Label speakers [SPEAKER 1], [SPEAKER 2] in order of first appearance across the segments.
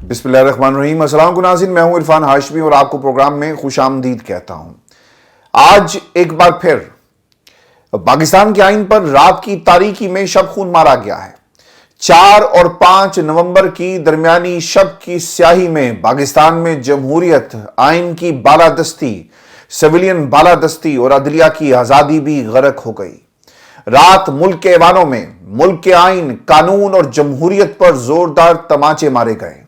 [SPEAKER 1] बिस्मिल्लाहिर्रहमानिर्रहीम। अस्सलाम नाज़रीन, मैं हूं इरफान हाशमी और आपको प्रोग्राम में खुश आमदीद कहता हूं। आज एक बार फिर पाकिस्तान के आइन पर रात की तारीकी में शब खून मारा गया है। 4 और 5 नवंबर की दरमियानी शब की स्याही में पाकिस्तान में जमहूरियत, आइन की बालादस्ती, सिविलियन बालादस्ती और अदलिया की आजादी भी गरक हो गई। रात मुल्क के ऐवानों में मुल्क के आइन, कानून और जमहूरियत पर जोरदार तमाचे मारे गए।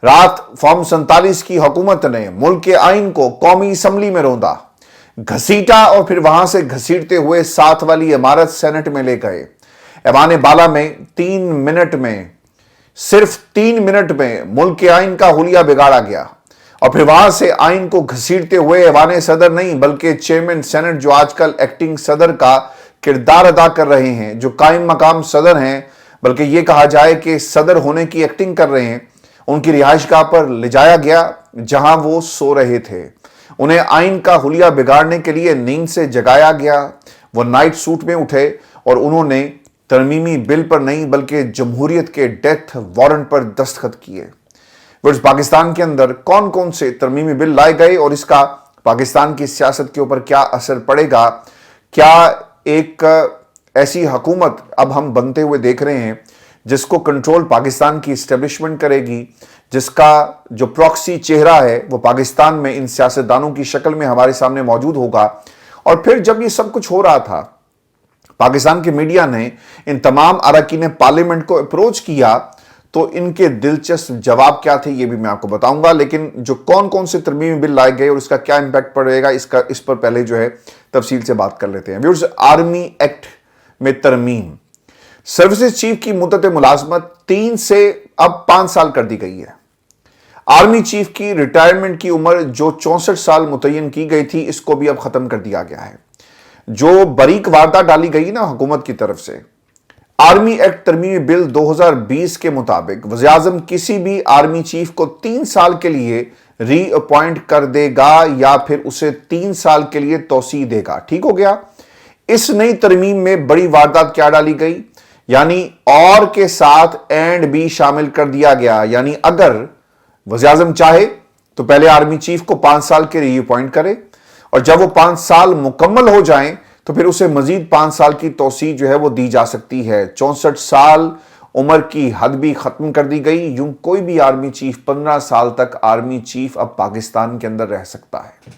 [SPEAKER 1] रात फॉर्म 47 की हुकूमत ने मुल्क के आइन को कौमी असम्बली में रौंदा, घसीटा और फिर वहां से घसीटते हुए साथ वाली इमारत सेनेट में ले गए। ऐवान बाला में 3 मिनट में, सिर्फ 3 मिनट में मुल्क के आइन का हुलिया बिगाड़ा गया और फिर वहां से आइन को घसीटते हुए ऐवान सदर नहीं बल्कि चेयरमैन सेनेट, जो आजकल एक्टिंग सदर का किरदार अदा कर रहे हैं, जो कायम मकाम सदर हैं, बल्कि यह कहा जाए कि सदर होने की एक्टिंग कर रहे हैं, उनकी रिहाइशगाह पर ले जाया गया जहां वो सो रहे थे। उन्हें आइन का हुलिया बिगाड़ने के लिए नींद से जगाया गया। वो नाइट सूट में उठे और उन्होंने तरमीमी बिल पर नहीं बल्कि जमहूरियत के डेथ वारंट पर दस्तखत किए। वर्ष पाकिस्तान के अंदर कौन कौन से तरमीमी बिल लाए गए और इसका पाकिस्तान की सियासत के ऊपर क्या असर पड़ेगा? क्या एक ऐसी हुकूमत अब हम बनते हुए देख रहे हैं जिसको कंट्रोल पाकिस्तान की एस्टेब्लिशमेंट करेगी, जिसका जो प्रॉक्सी चेहरा है वो पाकिस्तान में इन सियासतदानों की शक्ल में हमारे सामने मौजूद होगा। और फिर जब ये सब कुछ हो रहा था, पाकिस्तान के मीडिया ने इन तमाम अरकान पार्लियामेंट को अप्रोच किया, तो इनके दिलचस्प जवाब क्या थे ये भी मैं आपको बताऊंगा। लेकिन जो कौन कौन से तरमीमी बिल लाए गए और इसका क्या इंपैक्ट पड़ेगा, इस पर पहले जो है तफसील से बात कर लेते हैं। व्यूअर्स, आर्मी एक्ट में तरमीम, सर्विसेज चीफ की मुद्दत मुलाजमत 3 से अब 5 साल कर दी गई है। आर्मी चीफ की रिटायरमेंट की उम्र जो 64 साल मुतय्यन की गई थी, इसको भी अब खत्म कर दिया गया है। जो बरीक वार्ता डाली गई ना हुकूमत की तरफ से, आर्मी एक्ट तरमीमी बिल 2020 के मुताबिक वज़ीर आज़म किसी भी आर्मी चीफ को 3 साल के लिए री अपॉइंट कर देगा या फिर उसे 3 साल के लिए तोसी देगा। ठीक हो गया। इस नई तरमीम में बड़ी वारदात क्या डाली गई, यानी और के साथ एंड भी शामिल कर दिया गया। यानी अगर वज़ीर आज़म चाहे तो पहले आर्मी चीफ को 5 साल के री अपॉइंट करे और जब वो 5 साल मुकम्मल हो जाएं तो फिर उसे मजीद 5 साल की तोसी जो है वो दी जा सकती है। 64 साल उम्र की हद भी खत्म कर दी गई। यूं कोई भी आर्मी चीफ 15 साल तक आर्मी चीफ अब पाकिस्तान के अंदर रह सकता है।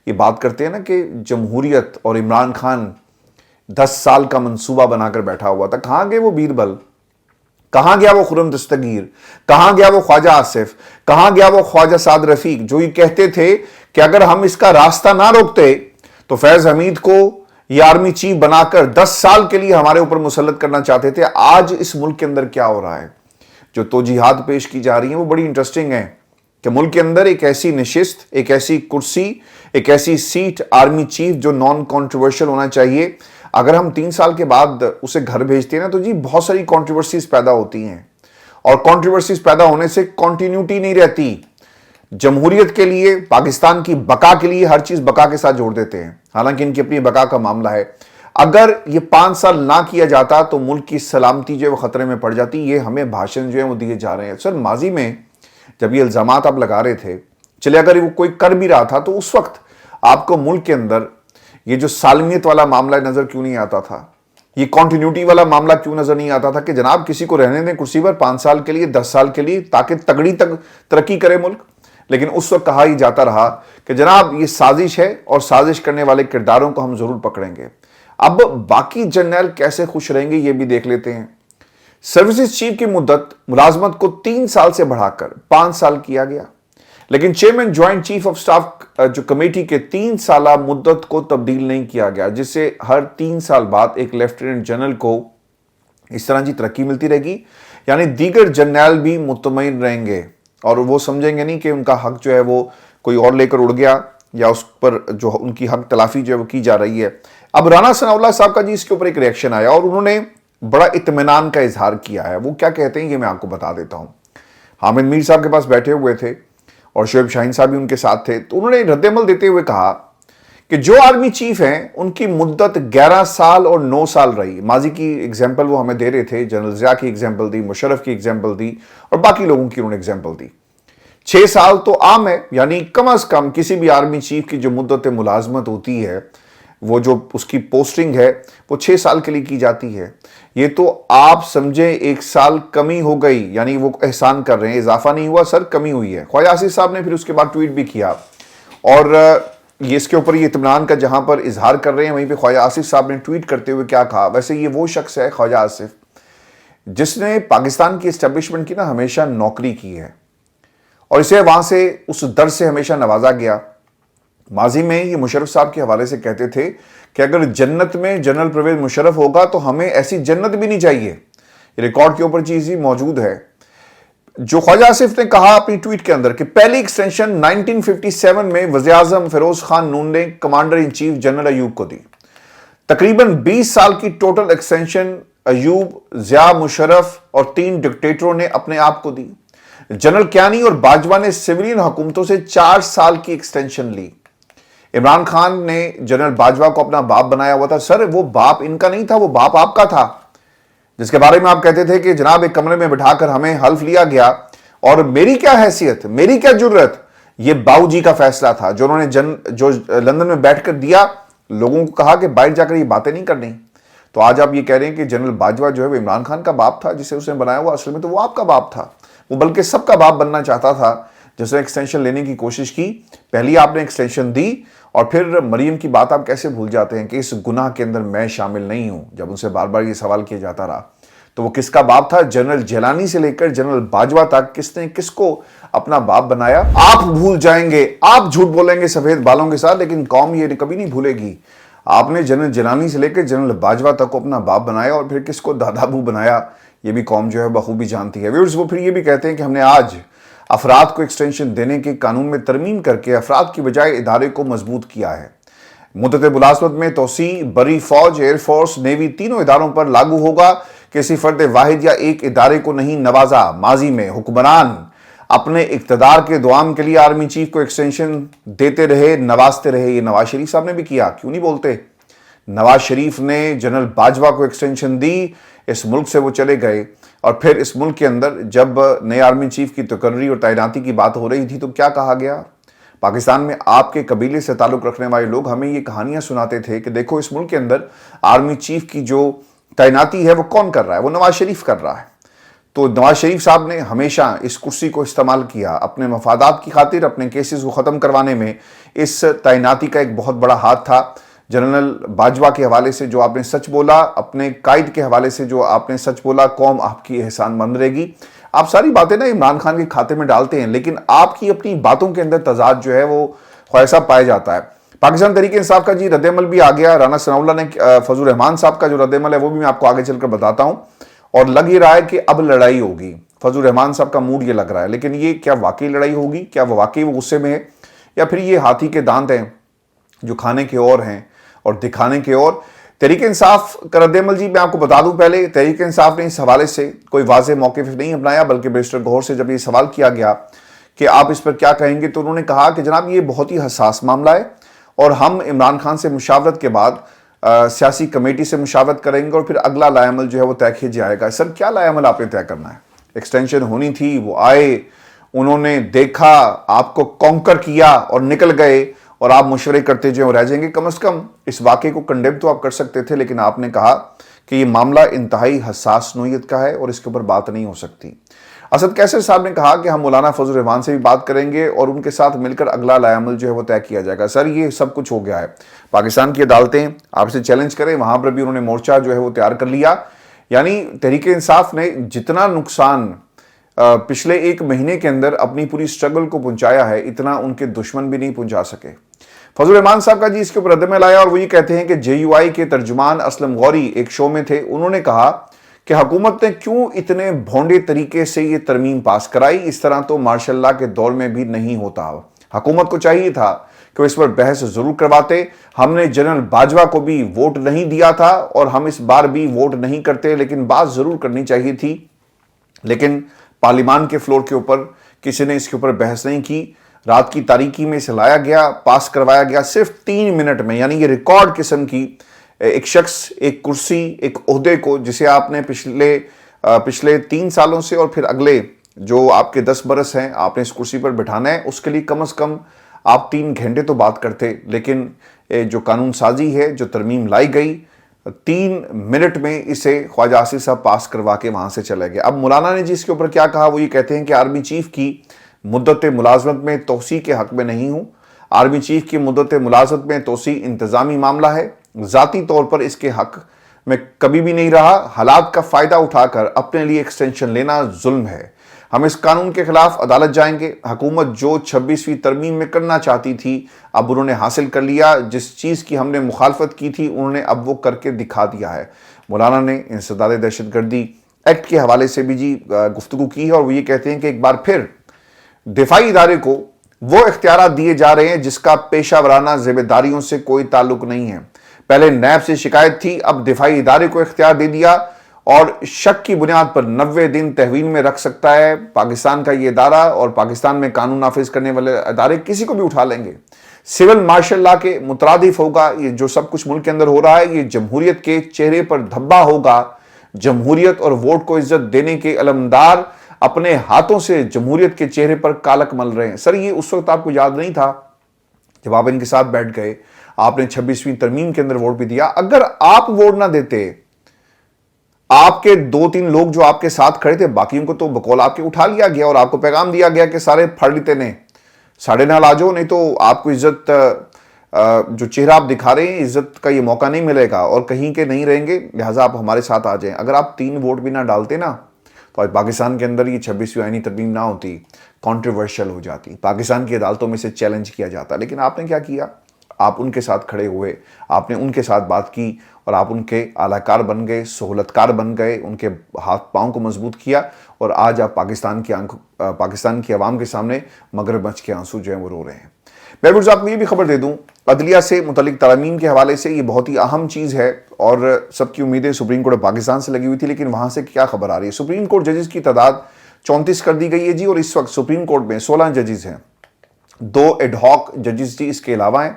[SPEAKER 1] ये बात करते हैं ना कि जमहूरियत और इमरान खान 10 साल का मंसूबा बनाकर बैठा हुआ था। कहां गए वो बीरबल, कहां गया वो खुर्रम दस्तगीर, कहां गया वो ख्वाजा आसिफ, कहां गया वो ख्वाजा साद रफीक, जो ये कहते थे कि अगर हम इसका रास्ता ना रोकते तो फैज हमीद को ये आर्मी चीफ बनाकर 10 साल के लिए हमारे ऊपर मुसल्लत करना चाहते थे। आज इस मुल्क के अंदर क्या हो रहा है, जो तौजीहात पेश की जा रही हैं वो बड़ी इंटरेस्टिंग है कि मुल्क के अंदर एक ऐसी नशिस्त, एक ऐसी कुर्सी, एक ऐसी सीट आर्मी चीफ जो नॉन कॉन्ट्रोवर्शियल होना चाहिए, अगर हम 3 साल के बाद उसे घर भेजते हैं ना तो जी बहुत सारी कॉन्ट्रोवर्सीज पैदा होती हैं और कॉन्ट्रोवर्सीज पैदा होने से कॉन्टिन्यूटी नहीं रहती। जमहूरियत के लिए, पाकिस्तान की बका के लिए हर चीज बका के साथ जोड़ देते हैं, हालांकि इनकी अपनी बका का मामला है। अगर ये 5 साल ना किया जाता तो मुल्क की सलामती जो है वो खतरे में पड़ जाती। ये हमें भाषण जो है वो दिए जा रहे हैं। सर, माजी में जब ये इल्जामात आप लगा रहे थे, चले अगर वो कोई कर भी रहा था तो उस वक्त आपको मुल्क के अंदर ये जो सालमियत वाला मामला नजर क्यों नहीं आता था, ये कॉन्टिन्यूटी वाला मामला क्यों नजर नहीं आता था कि जनाब किसी को रहने दें कुर्सी पर 5 साल के लिए, 10 साल के लिए, ताकि तगड़ी तक तरक्की करे मुल्क। लेकिन उस वक्त कहा ही जाता रहा कि जनाब ये साजिश है और साजिश करने वाले किरदारों को हम जरूर पकड़ेंगे। अब बाकी जनरल कैसे खुश रहेंगे ये भी देख लेते हैं। सर्विसेज चीफ की मुद्दत मुलाजमत को 3 साल से बढ़ाकर 5 साल किया गया, लेकिन chairman joint chief of staff जो कमेटी के 3 साल मुद्दत को तब्दील नहीं किया गया, जिससे हर 3 साल बाद एक लेफ्टिनेंट जनरल को इस तरह की तरक्की मिलती रहेगी। यानी दीगर जनरल भी मुतमईन रहेंगे और वो समझेंगे नहीं कि उनका हक जो है वो कोई और लेकर उड़ गया या उस पर जो उनकी हक तलाफी जो है वो की जा रही है। अब राना सनाउल्लाह साहब का जी इसके ऊपर एक रिएक्शन आया और उन्होंने बड़ा इत्मीनान का इजहार किया है। वो क्या कहते हैं ये मैं आपको बता देता हूं। हामिद मीर साहब के पास बैठे हुए थे और शोएब शाहीन साहब भी उनके साथ थे, तो उन्होंने रद्दमल देते हुए कहा कि जो आर्मी चीफ हैं उनकी मुद्दत 11 साल और 9 साल रही। माजी की एग्जाम्पल वो हमें दे रहे थे, जनरल ज़िया की एग्जाम्पल दी, मुशर्रफ की एग्जाम्पल दी और बाकी लोगों की उन्होंने एग्जाम्पल दी। 6 साल तो आम है, यानी कम از कम किसी भी आर्मी चीफ की जो मुद्दत मुलाजमत होती है, वो जो उसकी पोस्टिंग है वो 6 साल के लिए की जाती है। ये तो आप समझे 1 साल कमी हो गई, यानी वो एहसान कर रहे हैं, इजाफा नहीं हुआ सर, कमी हुई है। ख्वाजा आसिफ साहब ने फिर उसके बाद ट्वीट भी किया और ये इसके ऊपर ये इत्मीनान का जहां पर इजहार कर रहे हैं, वहीं पे ख्वाजा आसिफ साहब ने ट्वीट करते हुए क्या कहा। वैसे ये वो शख्स है ख्वाजा आसिफ जिसने पाकिस्तान की एस्टेब्लिशमेंट की ना हमेशा नौकरी की है और इसे वहां से उस दर से हमेशा नवाजा गया। माजी में ये मुशर्रफ साहब के हवाले से कहते थे कि अगर जन्नत में जनरल परवेज मुशर्रफ होगा तो हमें ऐसी जन्नत भी नहीं चाहिए। रिकॉर्ड के ऊपर चीज ही मौजूद है जो ख्वाजा आसिफ ने कहा अपनी ट्वीट के अंदर कि पहली एक्सटेंशन 1957 में वज़ीर आज़म फिरोज खान नून ने commander in chief general Ayub को दी। तकरीबन 20 साल की टोटल एक्सटेंशन अयूब, ज़िया, मुशर्रफ और 3 डिक्टेटरों ने अपने आप को दी। जनरल कियानी और बाजवा ने सिविलियन हुकूमतों से 4 साल की एक्सटेंशन ली। इमरान खान ने जनरल बाजवा को अपना बाप बनाया हुआ था। सर वो बाप इनका नहीं था, वो बाप आपका था, जिसके बारे में आप कहते थे कि जनाब एक कमरे में बिठाकर हमें हल्फ लिया गया और मेरी क्या हैसियत, मेरी क्या जुर्रत, ये बाऊजी का फैसला था जो उन्होंने जो लंदन में बैठकर दिया। लोगों को कहा कि बाहर जाकर ये बातें नहीं करनी। तो आज आप ये कह रहे हैं कि जनरल बाजवा जो है वो इमरान खान का बाप था जिसे उसने बनाया हुआ, असल में तो वो आपका बाप था। वो बल्कि सबका बाप बनना चाहता था जिसने एक्सटेंशन लेने की कोशिश की। पहली आपने एक्सटेंशन दी और फिर मरियम की बात आप कैसे भूल जाते हैं कि इस गुनाह के अंदर मैं शामिल नहीं हूं। जब उनसे बार बार ये सवाल किया जाता रहा तो वो किसका बाप था? जनरल जिलानी से लेकर जनरल बाजवा तक किसने किसको अपना बाप बनाया? आप भूल जाएंगे, आप झूठ बोलेंगे सफेद बालों के साथ, लेकिन कौम ये कभी नहीं भूलेगी। आपने जनरल जिलानी से लेकर जनरल बाजवा तक को अपना बाप बनाया और फिर किसको दादाबू बनाया, ये भी कौम जो है बखूबी जानती है। व्यूअर्स, वो फिर ये भी कहते हैं कि हमने आज अफराद को एक्सटेंशन देने के कानून में तरमीम करके अफराद की बजाय इदारे को मजबूत किया है। मुद्दत मुलाजमत में तोसी बरी फौज, एयरफोर्स, नेवी तीनों इदारों पर लागू होगा। किसी फर्द वाहिद या एक इदारे को नहीं नवाजा। माजी में हुक्मरान अपने इक्तदार के दुआम के लिए आर्मी चीफ को एक्सटेंशन देते रहे, नवाजते रहे। ये नवाज शरीफ साहब ने भी किया, क्यों नहीं बोलते? नवाज शरीफ ने जनरल बाजवा को एक्सटेंशन दी, इस मुल्क से वो चले गए और फिर इस मुल्क के अंदर जब नए आर्मी चीफ की तकर्री और तैनाती की बात हो रही थी तो क्या कहा गया? पाकिस्तान में आपके कबीले से ताल्लुक रखने वाले लोग हमें ये कहानियां सुनाते थे कि देखो इस मुल्क के अंदर आर्मी चीफ की जो तैनाती है वो कौन कर रहा है? वो नवाज शरीफ कर रहा है। तो नवाज शरीफ साहब ने हमेशा इस कुर्सी को इस्तेमाल किया अपने मफादात की खातिर, अपने केसेस को ख़त्म करवाने में। इस तैनाती का एक बहुत बड़ा हाथ था। जनरल बाजवा के हवाले से जो आपने सच बोला, अपने कायद के हवाले से जो आपने सच बोला, कौम आपकी एहसानमंद रहेगी। आप सारी बातें ना इमरान खान के खाते में डालते हैं, लेकिन आपकी अपनी बातों के अंदर तजाद जो है वो ख्वाहिशा पाया जाता है। पाकिस्तान तहरीक इंसाफ का जी रद्दमल भी आ गया। राना सनाउल्लाह ने फजल रहमान साहब का जो रद्दमल है वो भी मैं आपको आगे चलकर बताता हूँ। और लग ये रहा है कि अब लड़ाई होगी। फजल रहमान साहब का मूड ये लग रहा है, लेकिन ये क्या वाकई लड़ाई होगी? क्या वो वाकई वो गुस्से में है या फिर ये हाथी के दांत हैं जो खाने के और हैं और दिखाने के और? तहरीक इंसाफ का रद्दमल जी मैं आपको बता दूं, पहले तहरीक इंसाफ ने इस हवाले से कोई वाज़ेह मौक़िफ़ नहीं अपनाया, बल्कि बैरिस्टर गौहर से जब ये सवाल किया गया कि आप इस पर क्या कहेंगे, तो उन्होंने कहा कि जनाब ये बहुत ही हसास मामला है और हम इमरान खान से मुशावरत के बाद सियासी कमेटी से मुशावरत करेंगे और फिर अगला लाएमल जो है वो तय किया जाएगा। सर क्या लाएमल आपने तय करना है? एक्सटेंशन होनी थी, वो आए, उन्होंने देखा, आपको कॉन्कर किया और निकल गए और आप मशवरे करते जो रह जाएंगे। कम से कम इस वाक़े को कंडेम तो आप कर सकते थे, लेकिन आपने कहा कि ये मामला इंतहाई हसास नोयत का है और इसके ऊपर बात नहीं हो सकती। असद कैसर साहब ने कहा कि हम मौलाना फजल रहमान से भी बात करेंगे और उनके साथ मिलकर अगला लाएमल जो है वो तय किया जाएगा। सर ये सब कुछ हो गया है। पाकिस्तान की अदालतें आपसे चैलेंज करें, वहां पर भी उन्होंने मोर्चा जो है वो तैयार कर लिया। यानी तहरीक इंसाफ ने जितना नुकसान पिछले 1 महीने के अंदर अपनी पूरी स्ट्रगल को पहुंचाया है, इतना उनके दुश्मन भी नहीं पहुंचा सके। फजल रहमान साहब का जी इसके ऊपर रद्दमल आया और वो ये कहते हैं कि JUI के तर्जुमान असलम गौरी एक शो में थे, उन्होंने कहा कि हुकूमत ने क्यों इतने भोंडे तरीके से ये तरमीम पास कराई, इस तरह तो मार्शल लॉ के दौर में भी नहीं होता। हुकूमत को चाहिए था कि इस पर बहस जरूर करवाते। हमने जनरल बाजवा को भी वोट नहीं दिया था और हम इस बार भी वोट नहीं करते, लेकिन बात जरूर करनी चाहिए थी। लेकिन पार्लियामान के फ्लोर के ऊपर किसी ने इसके ऊपर बहस नहीं की। रात की तारीकी में इसे लाया गया, पास करवाया गया सिर्फ 3 मिनट में। यानी ये रिकॉर्ड किस्म की एक शख्स, एक कुर्सी, एक ओहदे को जिसे आपने पिछले 3 सालों से और फिर अगले جو آپ کے 10 برس ہیں آپ نے اس کرسی پر بٹھانا ہے، اس کے لیے کم از کم آپ 3 گھنٹے تو بات کرتے، لیکن جو قانون سازی ہے، جو ترمیم لائی گئی، 3 منٹ میں اسے خواجہ آصف صاحب پاس کروا کے وہاں سے چلے گئے۔ اب مولانا نے جی اس کے اوپر کیا کہا، وہ یہ کہتے ہیں کہ آرمی چیف کی مدت ملازمت میں توسیع کے حق میں نہیں ہوں۔ آرمی چیف کی مدت ملازمت میں توسیع انتظامی معاملہ ہے، ذاتی طور پر اس کے حق میں کبھی بھی نہیں رہا۔ حالات کا فائدہ اٹھا کر اپنے لیے ایکسٹینشن لینا ظلم ہے۔ ہم اس قانون کے خلاف عدالت جائیں گے۔ حکومت جو 26ویں ترمیم میں کرنا چاہتی تھی اب انہوں نے حاصل کر لیا، جس چیز کی ہم نے مخالفت کی تھی انہوں نے اب وہ کر کے دکھا دیا ہے۔ مولانا نے انسداد دہشت گردی ایکٹ کے حوالے سے بھی جی گفتگو کی ہے، اور وہ یہ کہتے ہیں کہ ایک بار پھر دفاعی ادارے کو وہ اختیارات دیے جا رہے ہیں جس کا پیشہ ورانہ ذمہ داریوں سے کوئی تعلق نہیں ہے۔ پہلے نیب سے شکایت تھی، اب دفاعی ادارے کو اختیار دے دیا، اور شک کی بنیاد پر 90 دن تحویل میں رکھ سکتا ہے پاکستان کا یہ ادارہ، اور پاکستان میں قانون نافذ کرنے والے ادارے کسی کو بھی اٹھا لیں گے۔ سول مارشل لا کے مترادف ہوگا یہ جو سب کچھ ملک کے اندر ہو رہا ہے، یہ جمہوریت کے چہرے پر دھبا ہوگا۔ جمہوریت اور ووٹ کو عزت دینے کے علمدار اپنے ہاتھوں سے جمہوریت کے چہرے پر کالک مل رہے ہیں۔ سر یہ اس وقت آپ کو یاد نہیں تھا جب آپ ان کے ساتھ بیٹھ گئے، آپ نے 26ویں ترمیم کے اندر ووٹ بھی دیا۔ اگر آپ ووٹ نہ دیتے، آپ کے 2-3 لوگ جو آپ کے ساتھ کھڑے تھے، باقیوں کو تو بقول آپ کے اٹھا لیا گیا اور آپ کو پیغام دیا گیا کہ سارے پھڑ لیتے نے ساڑھے نال آ جاؤ، نہیں تو آپ کو عزت جو چہرہ آپ دکھا رہے ہیں عزت کا یہ موقع نہیں ملے گا اور کہیں کے نہیں رہیں گے، لہٰذا آپ ہمارے ساتھ آ جائیں۔ اگر آپ 3 ووٹ بھی نہ ڈالتے نا تو آج پاکستان کے اندر یہ 26ویں آئینی ترمیم نہ ہوتی، کانٹروورشل ہو جاتی، پاکستان کی عدالتوں میں سے چیلنج کیا جاتا۔ لیکن آپ نے کیا کیا، آپ ان کے ساتھ کھڑے ہوئے، آپ نے ان کے ساتھ بات کی اور آپ ان کے اعلی کار بن گئے، سہولت کار بن گئے، ان کے ہاتھ پاؤں کو مضبوط کیا، اور آج آپ پاکستان کی عوام کے سامنے مغرب مچ کے آنسو جو ہیں وہ رو رہے ہیں۔ میں آپ کو یہ بھی خبر دے دوں، عدلیہ سے متعلق ترامیم کے حوالے سے یہ بہت ہی اہم چیز ہے، اور سب کی امیدیں سپریم کورٹ پاکستان سے لگی ہوئی تھی، لیکن وہاں سے کیا خبر آ رہی ہے؟ سپریم کورٹ ججز کی تعداد 34 کر دی گئی ہے جی، اور اس وقت سپریم کورٹ میں 16 ججز ہیں، 2 ایڈ ہاک ججز جی اس کے علاوہ ہیں۔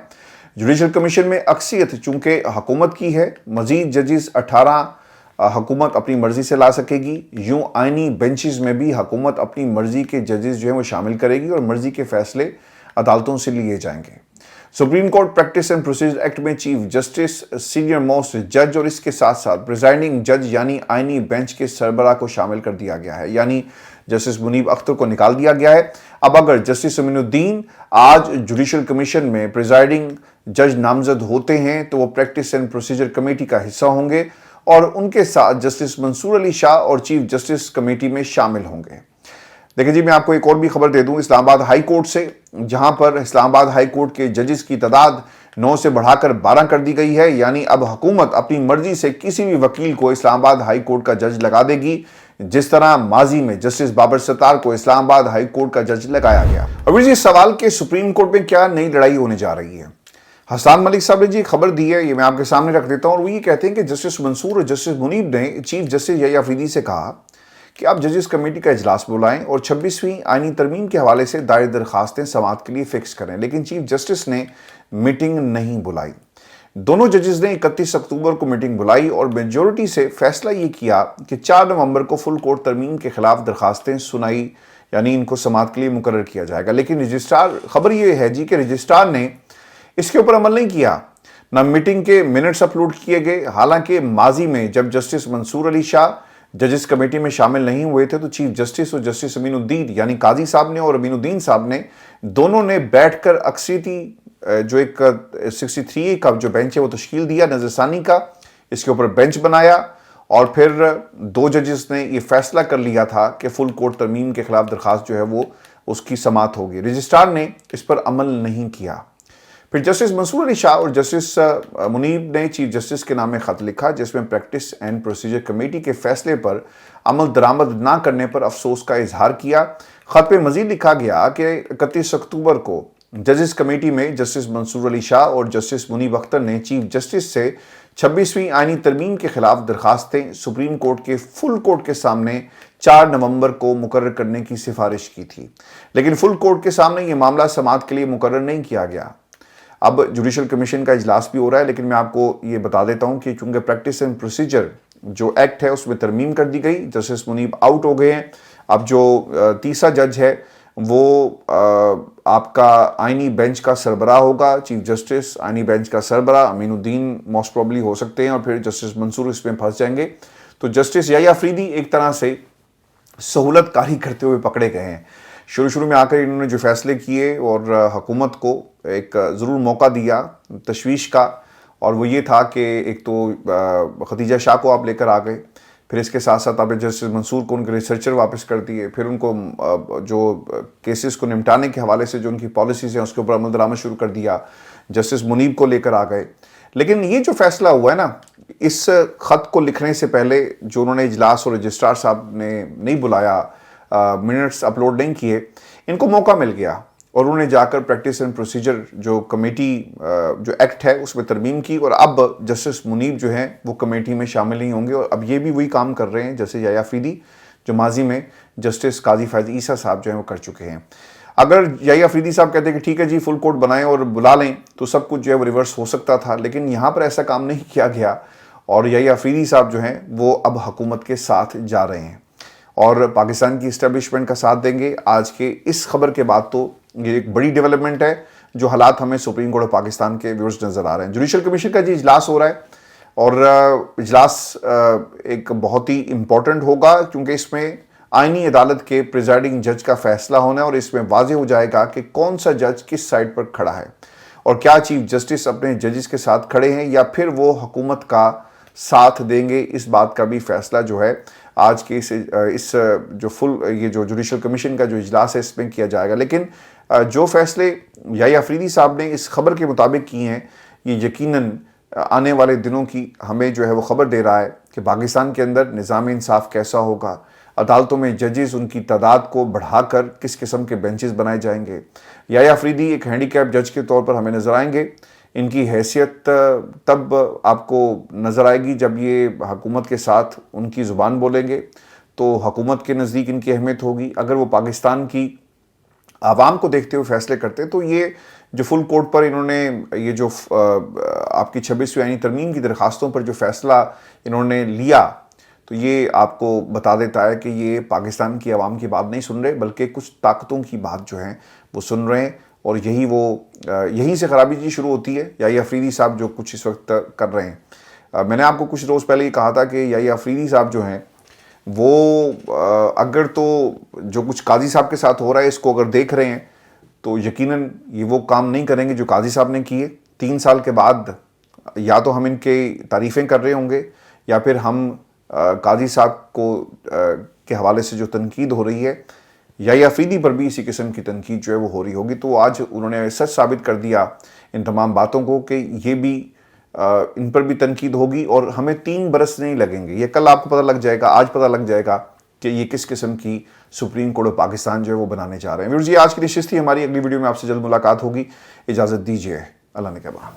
[SPEAKER 1] جوڈیشل کمیشن میں اکثریت چونکہ حکومت کی ہے، مزید ججز 18 حکومت اپنی مرضی سے لا سکے گی۔ یوں آئینی بینچز میں بھی حکومت اپنی مرضی کے ججز جو ہیں وہ شامل کرے گی اور مرضی کے فیصلے عدالتوں سے لیے جائیں گے۔ Supreme court practice and procedure act میں چیف جسٹس، سینئر موسٹ جج اور اس کے ساتھ ساتھ پریزائڈنگ جج یعنی آئینی بینچ کے سربراہ کو شامل کر دیا گیا ہے، یعنی جسٹس منیب اختر کو نکال دیا گیا ہے۔ اب اگر جسٹس امین الدین آج جوڈیشل کمیشن میں پریزائڈنگ جج نامزد ہوتے ہیں تو وہ پریکٹس اینڈ پروسیجر کمیٹی کا حصہ ہوں گے اور ان کے ساتھ جسٹس منصور علی شاہ اور چیف جسٹس کمیٹی میں شامل ہوں گے۔ دیکھیں جی، میں آپ کو ایک اور بھی خبر دے دوں اسلام آباد ہائی کورٹ سے، جہاں پر اسلام آباد ہائی کورٹ کے ججز کی تعداد 9 سے بڑھا کر 12 کر دی گئی ہے، یعنی اب حکومت اپنی مرضی سے کسی بھی وکیل کو اسلام آباد ہائی کورٹ کا جج لگا دے گی، جس طرح ماضی میں جسٹس بابر ستار کو اسلام آباد ہائی کورٹ کا جج لگایا گیا۔ اب یہ سوال کہ سپریم کورٹ میں کیا نئی لڑائی ہونے جا رہی ہے، حسان ملک صاحب نے جی خبر دی ہے، یہ میں آپ کے سامنے رکھ دیتا ہوں، اور وہ یہ کہتے ہیں کہ جسٹس منصور اور جسٹس منیب نے چیف جسٹس یحییٰ افریدی سے کہا کہ آپ ججز کمیٹی کا اجلاس بلائیں اور 26ویں آئینی ترمیم کے حوالے سے دائر درخواستیں سماعت کے لیے فکس کریں، لیکن چیف جسٹس نے میٹنگ نہیں بلائی۔ دونوں ججز نے 31 اکتوبر کو میٹنگ بلائی اور میجورٹی سے فیصلہ یہ کیا کہ 4 نومبر کو فل کورٹ ترمیم کے خلاف درخواستیں سنائی، یعنی ان کو سماعت کے لیے مقرر کیا جائے گا، لیکن خبر یہ ہے جی کہ رجسٹرار نے اس کے اوپر عمل نہیں کیا، نہ میٹنگ کے منٹس اپلوڈ کیے گئے، حالانکہ ماضی میں جب جسٹس منصور علی شاہ ججز کمیٹی میں شامل نہیں ہوئے تھے تو چیف جسٹس اور جسٹس امین الدین یعنی قاضی صاحب نے اور امین الدین صاحب نے دونوں نے بیٹھ کر اکثریتی جو ایک 63 کا جو بینچ ہے وہ تشکیل دیا نظر ثانی کا، اس کے اوپر بینچ بنایا، اور پھر 2 ججز نے یہ فیصلہ کر لیا تھا کہ فل کورٹ ترمیم کے خلاف درخواست جو ہے وہ اس کی سماعت ہوگی۔ رجسٹرار نے اس پر عمل نہیں کیا۔ پھر جسٹس منصور علی شاہ اور جسٹس منیب نے چیف جسٹس کے نام میں خط لکھا جس میں پریکٹس اینڈ پروسیجر کمیٹی کے فیصلے پر عمل درآمد نہ کرنے پر افسوس کا اظہار کیا۔ خط میں مزید لکھا گیا کہ 31 اکتوبر کو ججز کمیٹی میں جسٹس منصور علی شاہ اور جسٹس منیب اختر نے چیف جسٹس سے 26ویں آئینی ترمیم کے خلاف درخواستیں سپریم کورٹ کے فل کورٹ کے سامنے 4 نومبر کو مقرر کرنے کی سفارش کی تھی، لیکن فل کورٹ کے سامنے یہ معاملہ سماعت کے لیے مقرر نہیں کیا گیا۔ اب جوڈیشل کمیشن کا اجلاس بھی ہو رہا ہے، لیکن میں آپ کو یہ بتا دیتا ہوں کہ چونکہ پریکٹس اینڈ پروسیجر جو ایکٹ ہے اس میں ترمیم کر دی گئی، جسٹس منیب آؤٹ ہو گئے ہیں، اب جو تیسرا جج ہے وہ آپ کا آئینی بینچ کا سربراہ ہوگا، چیف جسٹس آئینی بینچ کا سربراہ امین الدین موسٹ پروبلی ہو سکتے ہیں، اور پھر جسٹس منصور اس میں پھنس جائیں گے۔ تو جسٹس یحییٰ افریدی ایک طرح سے سہولت کاری کرتے ہوئے پکڑے گئے ہیں۔ شروع میں آ کر انہوں نے جو فیصلے کیے اور حکومت کو ایک ضرور موقع دیا تشویش کا، اور وہ یہ تھا کہ ایک تو ختیجہ شاہ کو آپ لے کر آ گئے، پھر اس کے ساتھ ساتھ آپ نے جسٹس منصور کو ان کے ریسرچر واپس کر دیے، پھر ان کو جو کیسز کو نمٹانے کے حوالے سے جو ان کی پالیسیز ہیں اس کے اوپر عمل درآمد شروع کر دیا، جسٹس منیب کو لے کر آ گئے۔ لیکن یہ جو فیصلہ ہوا ہے نا، اس خط کو لکھنے سے پہلے جو انہوں نے اجلاس اور رجسٹرار صاحب نے نہیں بلایا، منٹس اپلوڈ نہیں کیے، ان کو موقع مل گیا اور انہوں نے جا کر پریکٹس اینڈ پروسیجر جو کمیٹی جو ایکٹ ہے اس میں ترمیم کی، اور اب جسٹس منیب جو ہیں وہ کمیٹی میں شامل نہیں ہوں گے، اور اب یہ بھی وہی کام کر رہے ہیں جیسے یحییٰ افریدی جو ماضی میں جسٹس قاضی فیض عیسیٰ صاحب جو ہیں وہ کر چکے ہیں۔ اگر یحییٰ افریدی صاحب کہتے ہیں کہ ٹھیک ہے جی فل کورٹ بنائیں اور بلا لیں تو سب کچھ جو ہے وہ ریورس ہو سکتا تھا، لیکن یہاں پر ایسا کام نہیں کیا گیا، اور یحییٰ افریدی صاحب جو ہیں وہ اب حکومت کے ساتھ جا رہے ہیں اور پاکستان کی اسٹیبلشمنٹ کا ساتھ دیں گے۔ آج کے اس خبر کے بعد تو یہ ایک بڑی ڈیولپمنٹ ہے، جو حالات ہمیں سپریم کورٹ آف پاکستان کے ویورز نظر آ رہے ہیں۔ جوڈیشل کمیشن کا جی اجلاس ہو رہا ہے، اور اجلاس ایک بہت ہی امپورٹنٹ ہوگا کیونکہ اس میں آئینی عدالت کے پریزائڈنگ جج کا فیصلہ ہونا ہے، اور اس میں واضح ہو جائے گا کہ کون سا جج کس سائڈ پر کھڑا ہے، اور کیا چیف جسٹس اپنے ججز کے ساتھ کھڑے ہیں یا پھر وہ حکومت کا ساتھ دیں گے۔ اس بات کا بھی فیصلہ جو ہے آج کے اس جو یہ جو جوڈیشل کمیشن کا جو اجلاس ہے اس میں کیا جائے گا۔ لیکن جو فیصلے یحییٰ افریدی صاحب نے اس خبر کے مطابق کیے ہیں، یہ یقیناً آنے والے دنوں کی ہمیں جو ہے وہ خبر دے رہا ہے کہ پاکستان کے اندر نظام انصاف کیسا ہوگا، عدالتوں میں ججز ان کی تعداد کو بڑھا کر کس قسم کے بینچز بنائے جائیں گے۔ یحییٰ افریدی ایک ہینڈی کیپ جج کے طور پر ہمیں نظر آئیں گے، ان کی حیثیت تب آپ کو نظر آئے گی جب یہ حکومت کے ساتھ ان کی زبان بولیں گے، تو حکومت کے نزدیک ان کی اہمیت ہوگی۔ اگر وہ پاکستان کی عوام کو دیکھتے ہوئے فیصلے کرتے تو یہ جو فل کورٹ پر انہوں نے یہ جو آپ کی 26ویں آئینی ترمیم کی درخواستوں پر جو فیصلہ انہوں نے لیا، تو یہ آپ کو بتا دیتا ہے کہ یہ پاکستان کی عوام کی بات نہیں سن رہے بلکہ کچھ طاقتوں کی بات جو ہیں وہ سن رہے ہیں، اور یہیں سے خرابی جی شروع ہوتی ہے۔ یحییٰ افریدی صاحب جو کچھ اس وقت کر رہے ہیں، میں نے آپ کو کچھ روز پہلے یہ کہا تھا کہ یحییٰ افریدی صاحب جو ہیں وہ اگر تو جو کچھ قاضی صاحب کے ساتھ ہو رہا ہے اس کو اگر دیکھ رہے ہیں تو یقیناً یہ وہ کام نہیں کریں گے جو قاضی صاحب نے کیے۔ 3 سال کے بعد یا تو ہم ان کی تعریفیں کر رہے ہوں گے، یا پھر ہم قاضی صاحب کے حوالے سے جو تنقید ہو رہی ہے، یحییٰ افریدی پر بھی اسی قسم کی تنقید جو ہے وہ ہو رہی ہوگی۔ تو آج انہوں نے سچ ثابت کر دیا ان تمام باتوں کو کہ یہ بھی ان پر بھی تنقید ہوگی، اور ہمیں 3 برس نہیں لگیں گے، یہ کل آپ کو پتہ لگ جائے گا، آج پتہ لگ جائے گا کہ یہ کس قسم کی سپریم کورٹ آف پاکستان جو ہے وہ بنانے جا رہے ہیں۔ ویورز، یہ آج کی نشست تھی ہماری، اگلی ویڈیو میں آپ سے جلد ملاقات ہوگی، اجازت دیجیے، اللہ نگہبان۔